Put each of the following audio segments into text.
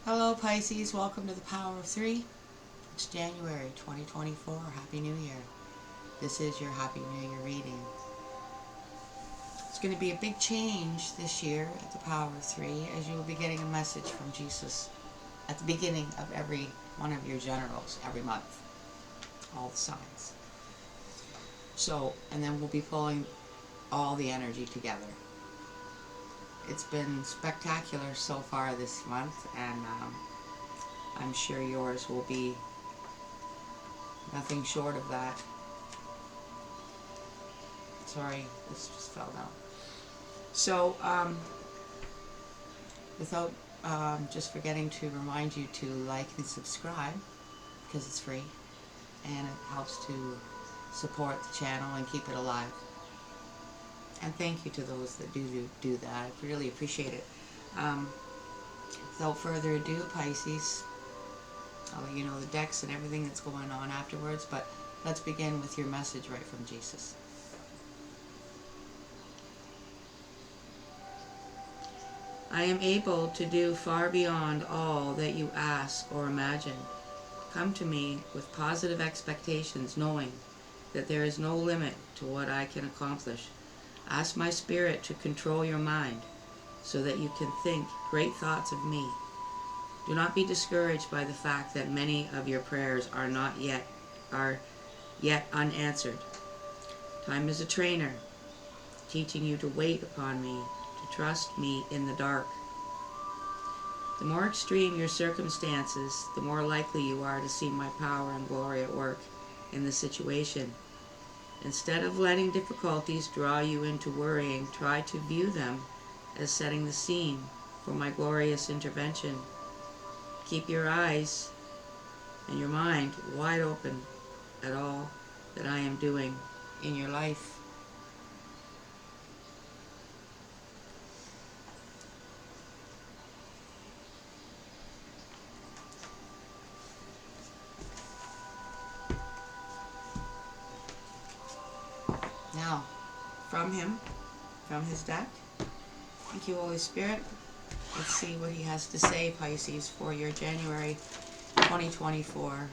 Hello Pisces, welcome to the Power of Three. It's January 2024. Happy New Year. This is your Happy New Year reading. It's going to be a big change this year at the Power of Three, as you will be getting a message from Jesus at the beginning of every one of your generals every month. All the signs. And then we'll be pulling all the energy together. It's been spectacular so far this month, and I'm sure yours will be nothing short of that. Sorry, this just fell down. So, without just forgetting to remind you to like and subscribe, because it's free, and it helps to support the channel and keep it alive. And thank you to those that do that. I really appreciate it. Without further ado, Pisces, I'll let you know the decks and everything that's going on afterwards, but let's begin with your message right from Jesus. I am able to do far beyond all that you ask or imagine. Come to me with positive expectations, knowing that there is no limit to what I can accomplish. Ask my spirit to control your mind so that you can think great thoughts of me. Do not be discouraged by the fact that many of your prayers are yet unanswered. Time is a trainer, teaching you to wait upon me, to trust me in the dark. The more extreme your circumstances, the more likely you are to see my power and glory at work in the situation. Instead of letting difficulties draw you into worrying, try to view them as setting the scene for my glorious intervention. Keep your eyes and your mind wide open at all that I am doing in your life. Now, from his deck, thank you, Holy Spirit. Let's see what he has to say, Pisces, for your January 2024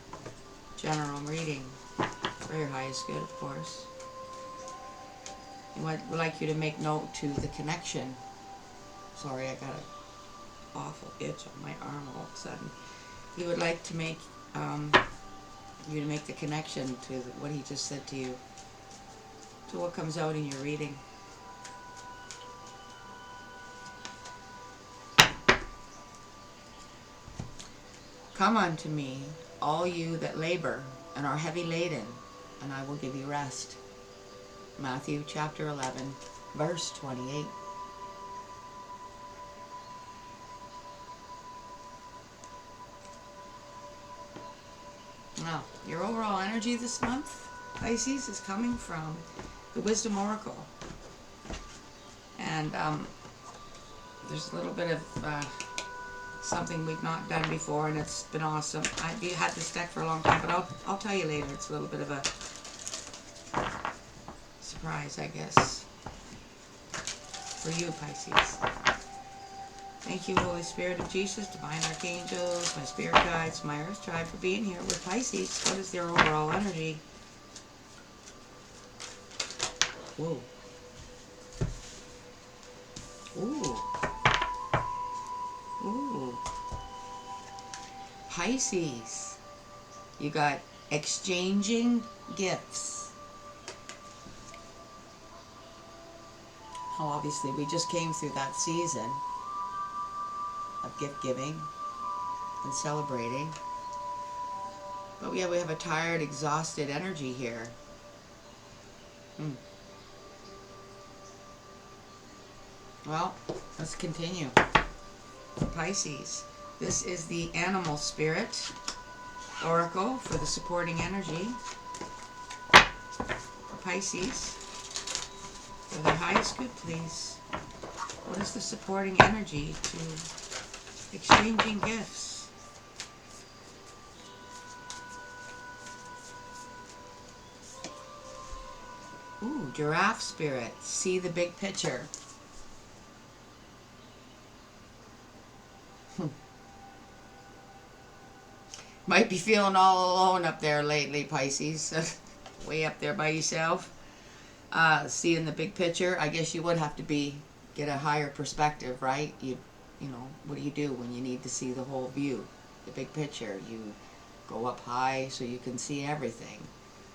general reading. For your highest good, of course. He would like you to make note to the connection. Sorry, I got an awful itch on my arm all of a sudden. He would like to make you to make the connection to what he just said to you, to what comes out in your reading. Come unto me, all you that labor and are heavy laden, and I will give you rest. Matthew chapter 11, verse 28. Now, your overall energy this month, Pisces, is coming from the Wisdom Oracle. And there's a little bit of something we've not done before, and it's been awesome. I've had this deck for a long time, but I'll tell you later. It's a little bit of a surprise, I guess, for you, Pisces. Thank you, Holy Spirit of Jesus, Divine Archangels, my spirit guides, my Earth Tribe, for being here with Pisces. What is their overall energy? Whoa. Ooh. Ooh. Pisces. You got exchanging gifts. Oh, obviously, we just came through that season of gift giving and celebrating. But yeah, we have a tired, exhausted energy here. Well, let's continue. Pisces. This is the Animal Spirit Oracle for the supporting energy for Pisces. For the highest good, please. What is the supporting energy to exchanging gifts? Ooh, Giraffe Spirit. See the big picture. Might be feeling all alone up there lately, Pisces. Way up there by yourself. Seeing the big picture, I guess you would have to get a higher perspective, right? You know, what do you do when you need to see the whole view, the big picture? You go up high so you can see everything.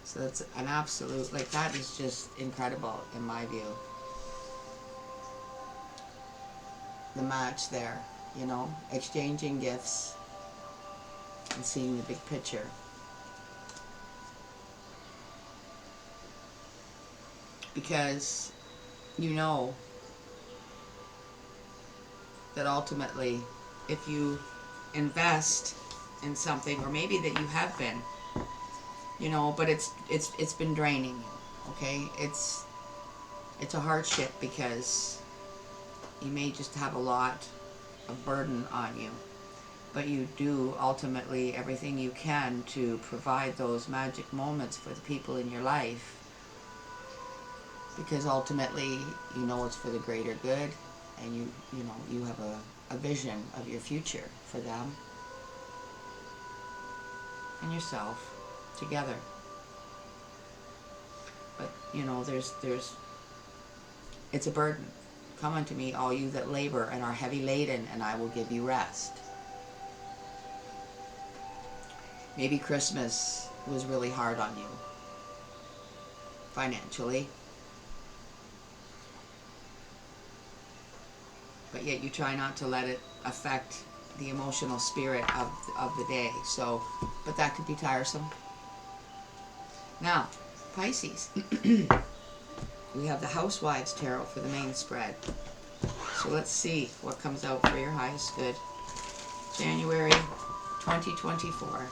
So that's an absolute, like, that is just incredible in my view. The match there, you know, exchanging gifts and seeing the big picture. Because you know that ultimately, if you invest in something, or maybe that you have been, you know, but it's been draining you, okay? It's a hardship because you may just have a lot of burden on you, but you do ultimately everything you can to provide those magic moments for the people in your life, because ultimately you know it's for the greater good, and you know you have a vision of your future for them and yourself together. But you know there's it's a burden. Come unto me, all you that labor and are heavy laden, and I will give you rest. Maybe Christmas was really hard on you financially, but yet you try not to let it affect the emotional spirit of the day. So, but that could be tiresome. Now, Pisces, we have the Housewives Tarot for the main spread. So let's see what comes out for your highest good. January 2024.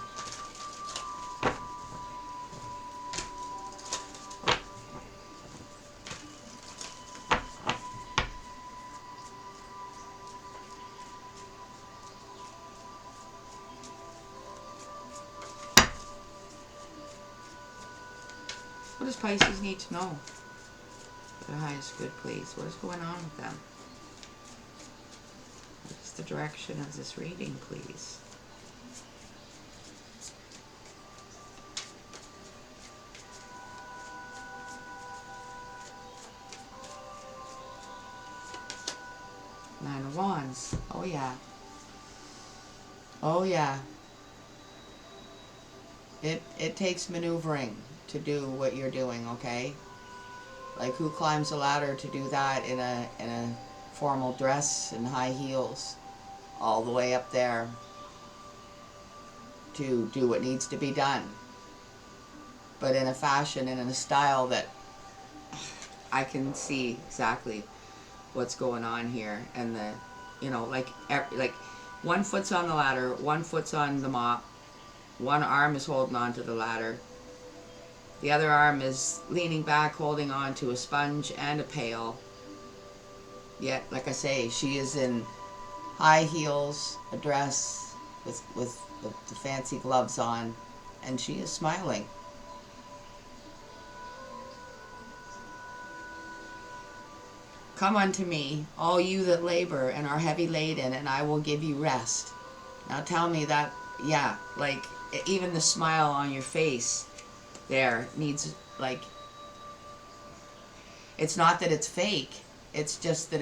What does Pisces need to know? For the highest good, please. What is going on with them? What is the direction of this reading, please? Nine of Wands. Oh yeah. Oh yeah. It takes maneuvering to do what you're doing, okay? Like, who climbs a ladder to do that in a formal dress and high heels all the way up there to do what needs to be done, but in a fashion and in a style that I can see exactly what's going on here. And the, you know, like one foot's on the ladder, one foot's on the mop, one arm is holding on to the ladder, the other arm is leaning back holding on to a sponge and a pail. Yet, like I say, she is in high heels, a dress with the fancy gloves on, and she is smiling. Come unto me, all you that labor and are heavy laden, and I will give you rest. Now tell me that, yeah, like, even the smile on your face there needs, like, it's not that it's fake, it's just that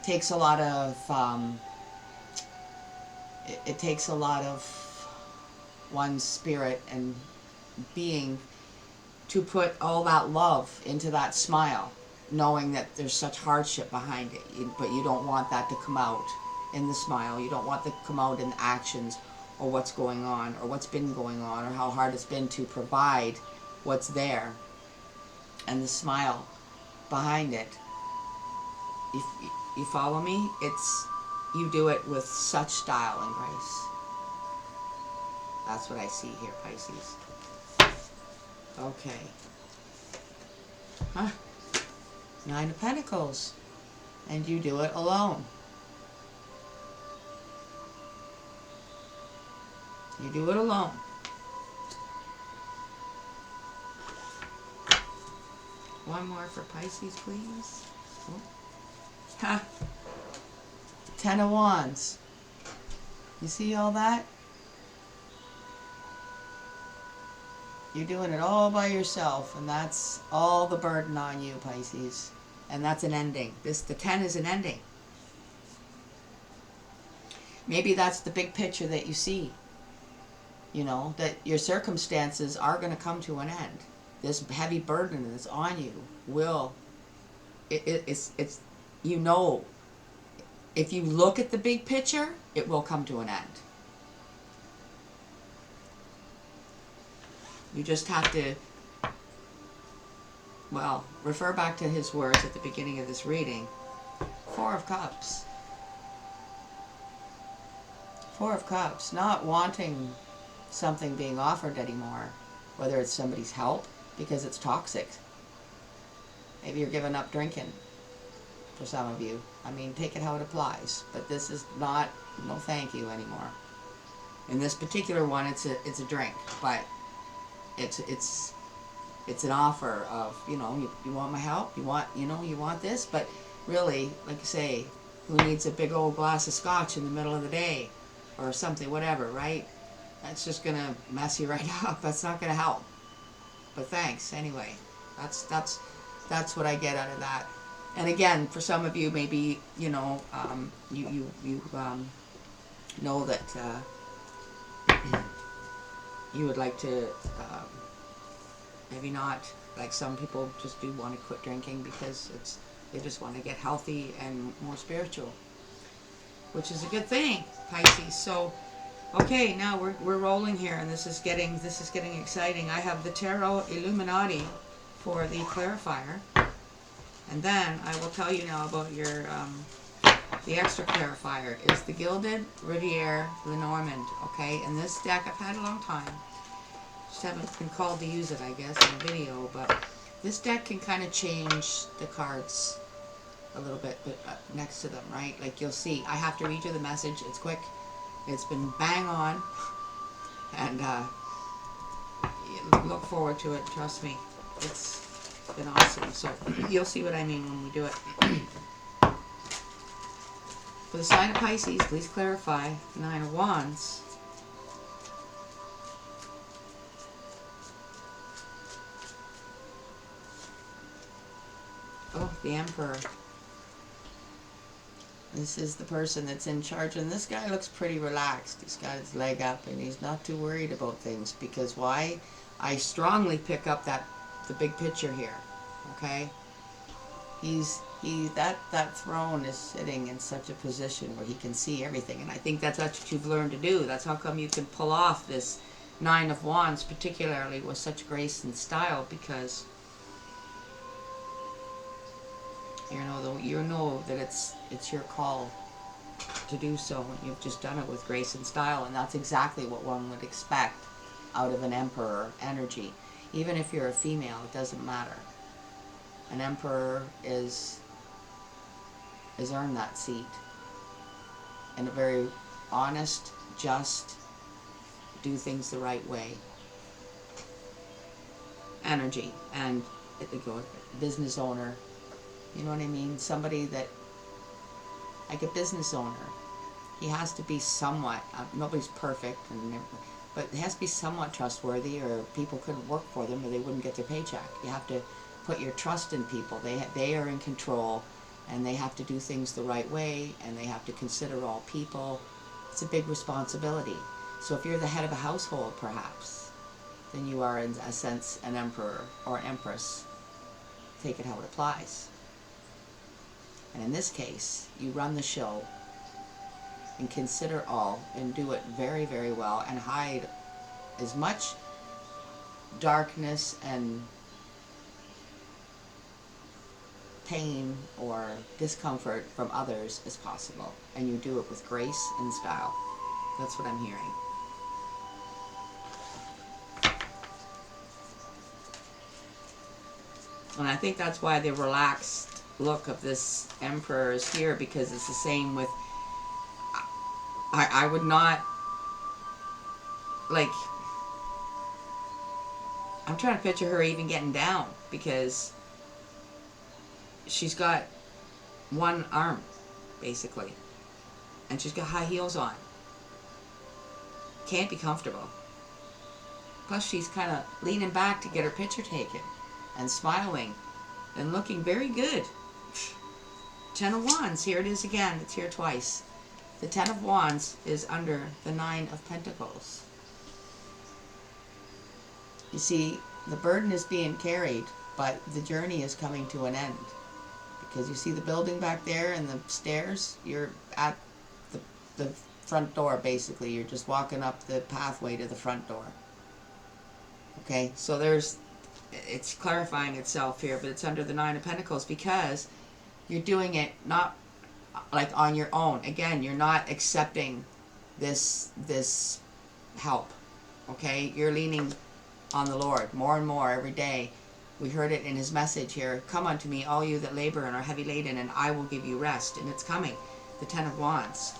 takes a lot of, it takes a lot of one's spirit and being to put all that love into that smile, knowing that there's such hardship behind it, but you don't want that to come out in the smile. You don't want that to come out in the actions, or what's going on, or what's been going on, or how hard it's been to provide what's there. And the smile behind it, if you follow me, you do it with such style and grace. That's what I see here, Pisces. Okay. Huh? Nine of Pentacles. And you do it alone. You do it alone. One more for Pisces, please. Oh. Ha! Ten of Wands. You see all that? You're doing it all by yourself, and that's all the burden on you, Pisces. And that's an ending. The 10 is an ending. Maybe that's the big picture that you see. You know, that your circumstances are going to come to an end. This heavy burden that's on you will, it's, you know, if you look at the big picture, it will come to an end. You just have to, well, refer back to his words at the beginning of this reading. Four of Cups. Four of Cups, not wanting something being offered anymore, whether it's somebody's help because it's toxic. Maybe you're giving up drinking for some of you. I mean, take it how it applies, but this is not, no thank you anymore. In this particular one, it's a drink, but it's an offer of, you know, you want my help, you want this, but really, like you say, who needs a big old glass of scotch in the middle of the day or something, whatever, right? That's just gonna mess you right up. That's not gonna help. But thanks anyway. That's what I get out of that. And again, for some of you, maybe you know, you know that you would like to maybe not. Like some people just do want to quit drinking because they just want to get healthy and more spiritual, which is a good thing, Pisces. So. Okay, now we're rolling here, and this is getting exciting. I have the Tarot Illuminati for the clarifier, and then I will tell you now about your the extra clarifier is the Gilded Riviere Lenormand. Okay, and this deck I've had a long time. Just haven't been called to use it, I guess, in a video. But this deck can kind of change the cards a little bit, but next to them, right? Like you'll see, I have to read you the message. It's quick. It's been bang on, and look forward to it. Trust me, it's been awesome. So you'll see what I mean when we do it. For the sign of Pisces, please clarify. Nine of Wands. Oh, the Emperor. This is the person that's in charge, and this guy looks pretty relaxed. He's got his leg up, and he's not too worried about things, because why? I strongly pick up the big picture here, okay? That throne is sitting in such a position where he can see everything, and I think that's what you've learned to do. That's how come you can pull off this Nine of Wands, particularly with such grace and style, because you know that it's your call to do so, and you've just done it with grace and style, and that's exactly what one would expect out of an Emperor energy. Even if you're a female, it doesn't matter. An Emperor is earned that seat in a very honest, just, do things the right way energy. And business owner, you know what I mean? Somebody that, like a business owner, he has to be somewhat, nobody's perfect, but it has to be somewhat trustworthy, or people couldn't work for them, or they wouldn't get their paycheck. You have to put your trust in people. They are in control, and they have to do things the right way, and they have to consider all people. It's a big responsibility. So if you're the head of a household, perhaps, then you are, in a sense, an emperor or empress. Take it how it applies. And in this case, you run the show and consider all and do it very, very well, and hide as much darkness and pain or discomfort from others as possible. And you do it with grace and style. That's what I'm hearing. And I think that's why the relaxed look of this Emperor is here, because it's the same with, I would not, like, I'm trying to picture her even getting down, because she's got one arm, basically, and she's got high heels on. can't be comfortable. Plus, she's kind of leaning back to get her picture taken and smiling and looking very good. Ten of Wands, here it is again. It's here twice. The Ten of Wands is under the Nine of Pentacles. You see, the burden is being carried, but the journey is coming to an end. Because you see the building back there and the stairs? You're at the front door, basically. You're just walking up the pathway to the front door. Okay, so it's clarifying itself here, but it's under the Nine of Pentacles because you're doing it not like on your own. Again, you're not accepting this help. Okay, you're leaning on the Lord more and more every day. We heard it in his message here. Come unto me, all you that labor and are heavy laden, and I will give you rest. And it's coming. The Ten of Wands.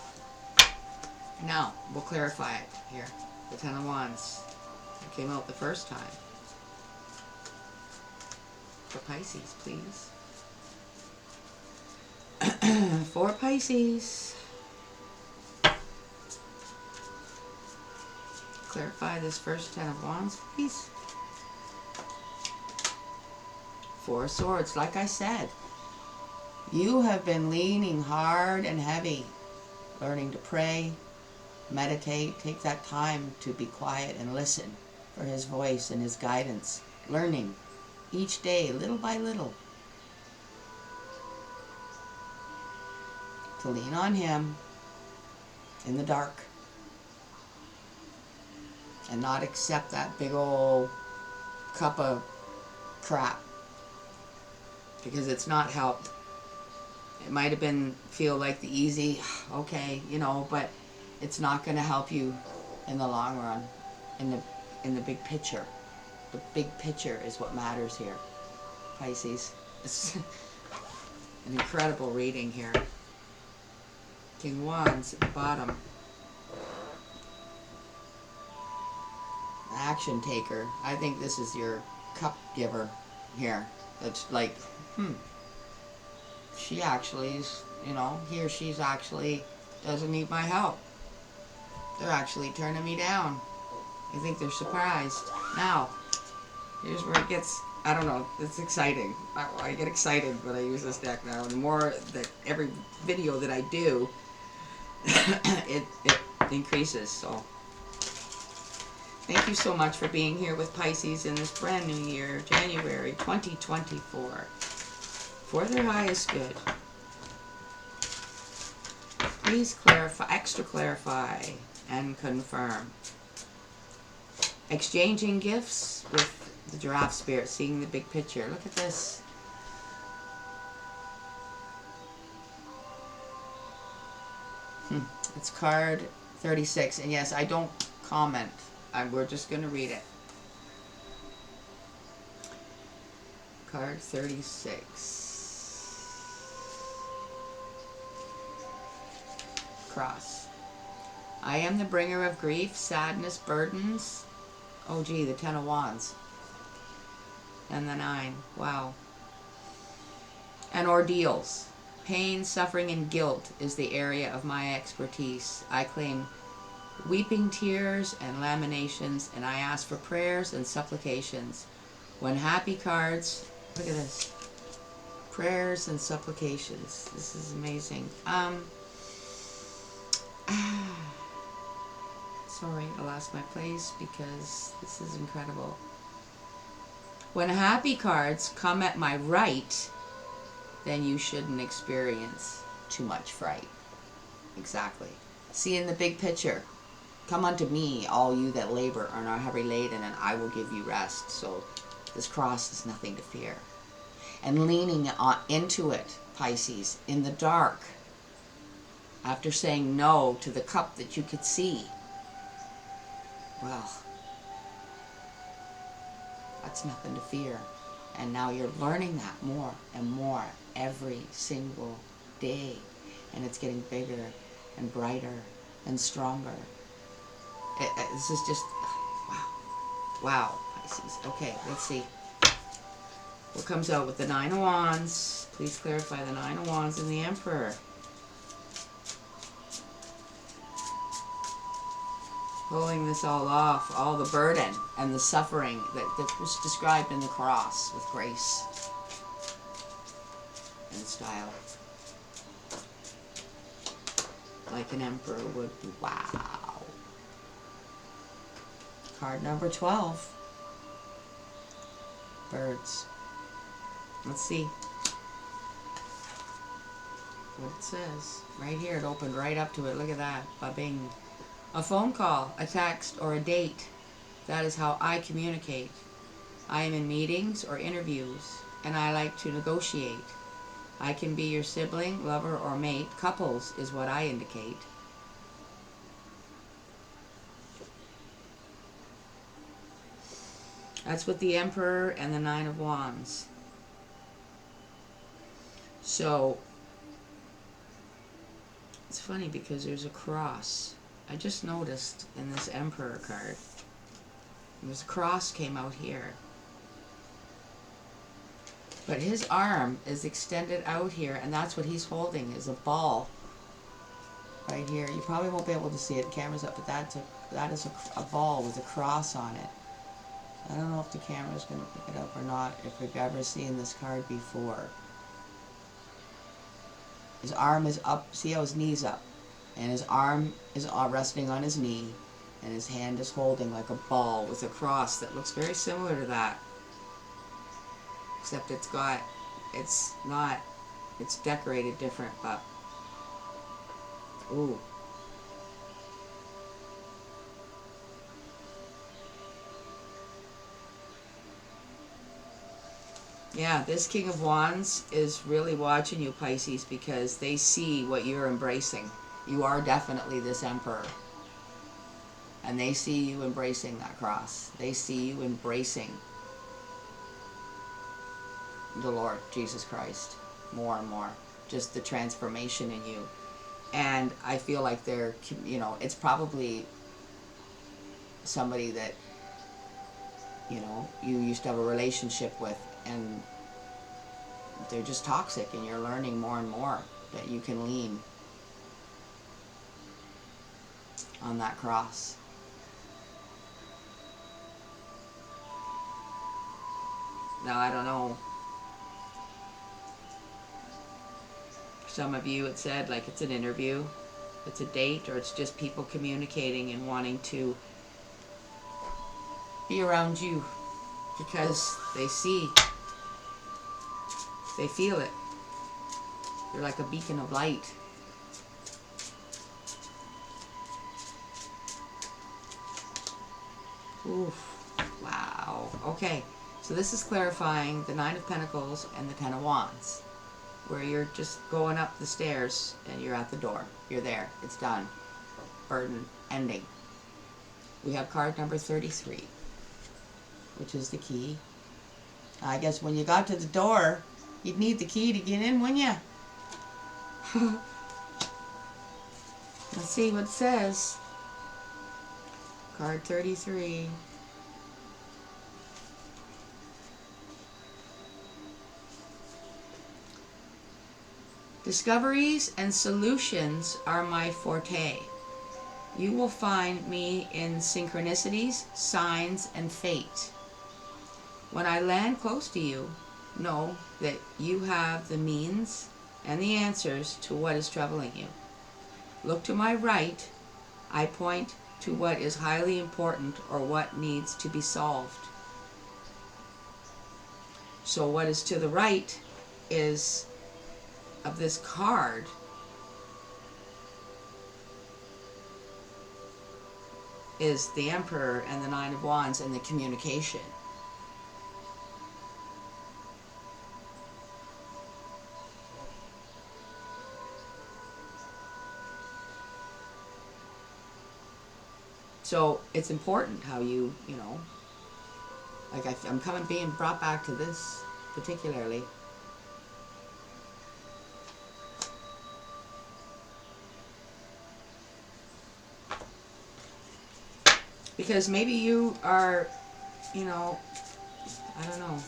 Now, we'll clarify it here. The Ten of Wands. It came out the first time. For Pisces, please. For Pisces. Clarify this first Ten of Wands, please. Four of Swords. Like I said, you have been leaning hard and heavy, learning to pray, meditate, take that time to be quiet and listen for his voice and his guidance, learning each day, little by little, to lean on him in the dark and not accept that big old cup of crap, because it's not helped. It might have been feel like the easy, okay, you know, but it's not going to help you in the long run, in the big picture. The big picture is what matters here, Pisces. It's an incredible reading here. King Wands at the bottom. Action taker. I think this is your cup giver here. That's like, she actually is, you know, he or she's actually doesn't need my help. They're actually turning me down. I think they're surprised. Now, here's where it gets, I don't know, it's exciting. I get excited when I use this deck now. And the more that every video that I do, it increases. So, thank you so much for being here with Pisces in this brand new year, January 2024. For their highest good. Please clarify, extra clarify, and confirm. Exchanging gifts with the Giraffe Spirit, seeing the big picture. Look at this. It's card 36, and yes, I don't comment. We're just going to read it. Card 36. Cross. I am the bringer of grief, sadness, burdens. Oh gee, the Ten of Wands. And the 9. Wow. And ordeals. Pain, suffering, and guilt is the area of my expertise. I claim weeping tears and lamentations, and I ask for prayers and supplications. When happy cards, look at this. Prayers and supplications. This is amazing. Sorry, I lost my place because this is incredible. When happy cards come at my right, then you shouldn't experience too much fright. Exactly. See in the big picture. Come unto me, all you that labor and are heavy laden, and I will give you rest. So this cross is nothing to fear. And leaning into it, Pisces, in the dark, after saying no to the cup that you could see. Well, that's nothing to fear. And now you're learning that more and more every single day. And it's getting bigger and brighter and stronger. This is just, wow. Wow, Pisces. Okay, let's see. What comes out with the 9 of Wands? Please clarify the 9 of Wands and the Emperor. Pulling this all off, all the burden and the suffering that was described in the cross with grace and style. Like an emperor would. Wow. Card number 12. Birds. Let's see what it says. Right here, it opened right up to it. Look at that. Ba-bing. A phone call, a text, or a date. That is how I communicate. I am in meetings or interviews, and I like to negotiate. I can be your sibling, lover, or mate. Couples is what I indicate. That's with the Emperor and the Nine of Wands. So, it's funny because there's a cross. I just noticed in this Emperor card. This cross came out here. But his arm is extended out here, and that's what he's holding, is a ball. Right here. You probably won't be able to see it, the camera's up, but that is a ball with a cross on it. I don't know if the camera's going to pick it up or not, if we've ever seen this card before. His arm is up, see how his knee's up? And his arm is resting on his knee, and his hand is holding like a ball with a cross that looks very similar to that. Except it's decorated different, but, ooh. Yeah, this King of Wands is really watching you, Pisces, because they see what you're embracing. You are definitely this Emperor. And they see you embracing that cross. They see you embracing the Lord Jesus Christ more and more. Just the transformation in you. And I feel like they're, you know, it's probably somebody that, you know, you used to have a relationship with, and they're just toxic, and you're learning more and more that you can lean on that cross. Now, I don't know. Some of you, it said like it's an interview, it's a date, or it's just people communicating and wanting to be around you because they see, they feel it. You're like a beacon of light. Oof. Wow. Okay. So this is clarifying the Nine of Pentacles and the Ten of Wands, where you're just going up the stairs and you're at the door. You're there. It's done. Burden ending. We have card number 33, which is the key. I guess when you got to the door, you'd need the key to get in, wouldn't you? Let's see what it says. Card 33. Discoveries and solutions are my forte. You will find me in synchronicities, signs, and fate. When I land close to you, know that you have the means and the answers to what is troubling you. Look to my right. I point to what is highly important or what needs to be solved. So what is to the right is of this card is the Emperor and the Nine of Wands and the communication. So it's important how you know, like I'm being brought back to this particularly. Because maybe you are, you know, I don't know.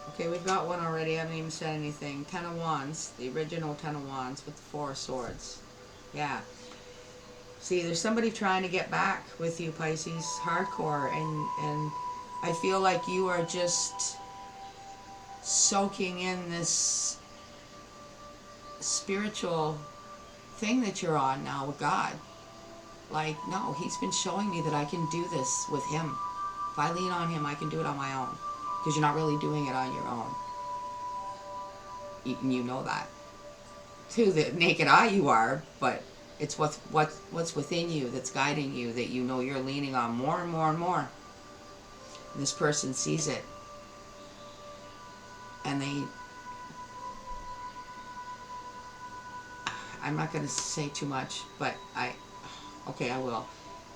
Okay, we've got one already. I haven't even said anything. Ten of Wands, the original Ten of Wands with the Four of Swords. Yeah. See, there's somebody trying to get back with you, Pisces, hardcore, and I feel like you are just soaking in this spiritual thing that you're on now with God. Like, no, he's been showing me that I can do this with him. If I lean on him, I can do it on my own. Because you're not really doing it on your own. You know that. To the naked eye you are, but it's what's within you that's guiding you, that you know you're leaning on more and more and more. And this person sees it. And I'm not going to say too much, but I will.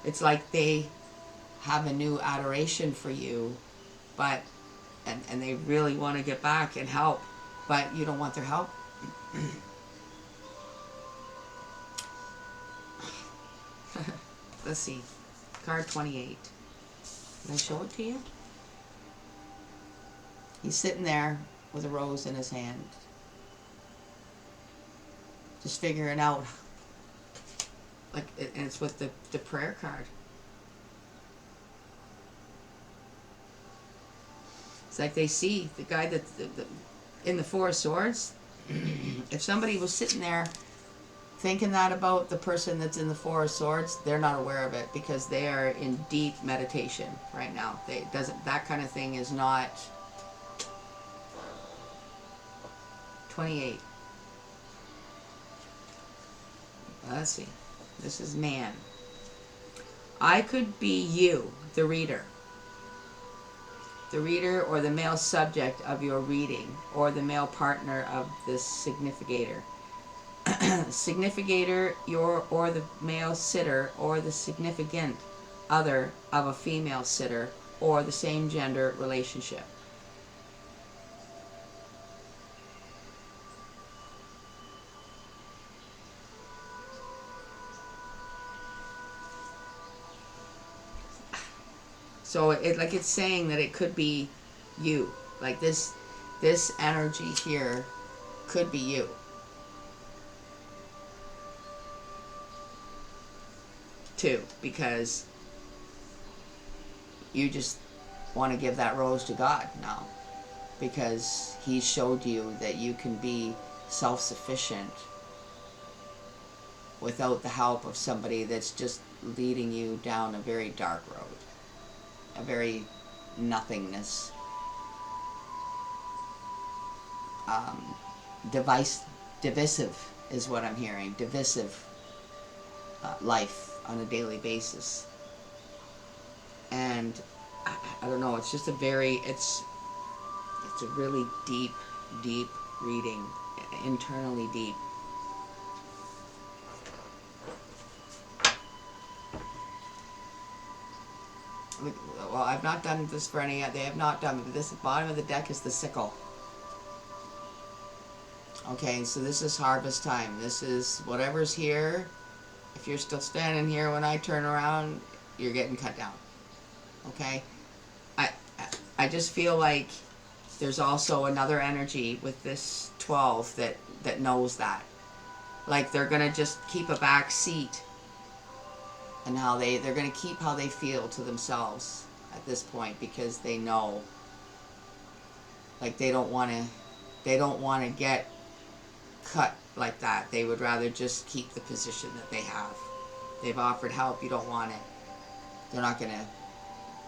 It's like they have a new adoration for you, but, and they really want to get back and help, but you don't want their help. Let's see. Card 28. Can I show it to you? He's sitting there with a rose in his hand, just figuring out, like, and it's with the prayer card. It's like they see the guy that's in the Four of Swords. If somebody was sitting there thinking that about the person that's in the Four of Swords, they're not aware of it because they are in deep meditation right now. That kind of thing is not. 28. Let's see. This is man. I could be you, the reader. The reader or the male subject of your reading, or the male partner of this significator. Significator, or the male sitter, or the significant other of a female sitter, or the same gender relationship. So it's saying that it could be you. Like this energy here could be you. Too, because you just want to give that rose to God now. Because he showed you that you can be self-sufficient without the help of somebody that's just leading you down a very dark road. A very nothingness, divisive is what I'm hearing. Divisive life on a daily basis, and I don't know. It's just it's a really deep reading, internally deep. Well, I've not done this for any. They have not done this. The bottom of the deck is the sickle. Okay, so this is harvest time. This is whatever's here. If you're still standing here when I turn around, you're getting cut down. Okay, I just feel like there's also another energy with this 12 that knows that. Like they're gonna just keep a back seat. And how they're going to keep how they feel to themselves at this point, because they know, like they don't want to get cut like that. They would rather just keep the position that they have. They've offered help. You don't want it. They're not going to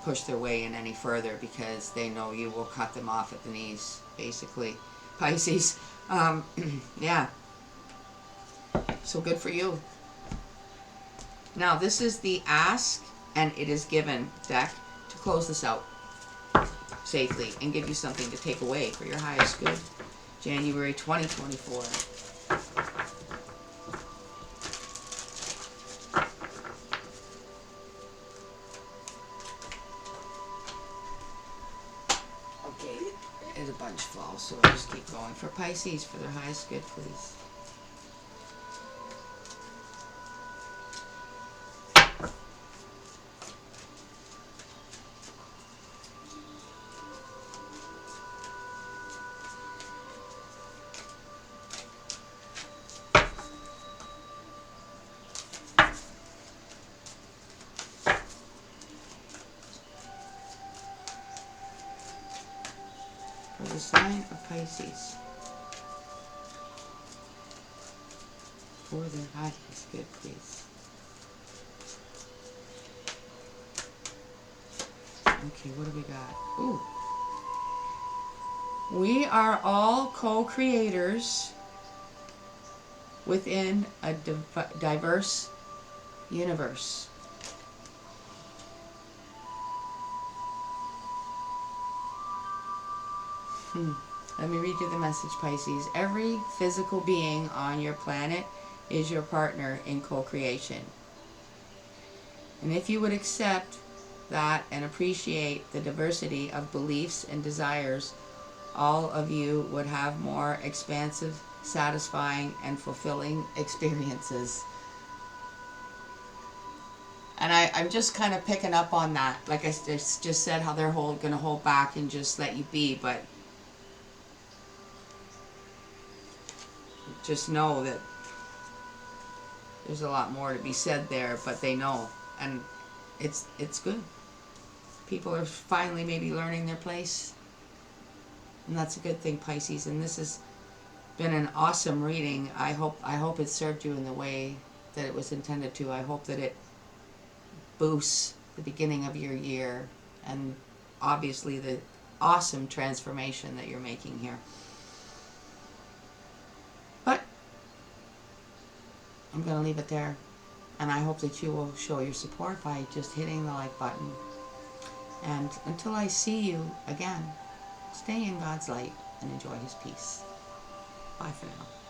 push their way in any further because they know you will cut them off at the knees, basically. Pisces. Yeah. So good for you. Now, this is the Ask and It Is Given deck to close this out safely and give you something to take away for your highest good. January 2024. Okay, there's a bunch fall, so I'll just keep going. For Pisces, for their highest good, please. the sign of Pisces for their highest good, please. Okay, what do we got? Ooh. We are all co-creators within a diverse universe. Let me read you the message, Pisces. Every physical being on your planet is your partner in co-creation. And if you would accept that and appreciate the diversity of beliefs and desires, all of you would have more expansive, satisfying, and fulfilling experiences. And I'm just kind of picking up on that. Like I just said, how they're going to hold back and just let you be, but just know that there's a lot more to be said there, but they know, and it's good. People are finally maybe learning their place, and that's a good thing, Pisces. And this has been an awesome reading. I hope it served you in the way that it was intended to. I hope that it boosts the beginning of your year and obviously the awesome transformation that you're making here. But I'm going to leave it there, and I hope that you will show your support by just hitting the like button. And until I see you again, stay in God's light and enjoy His peace. Bye for now.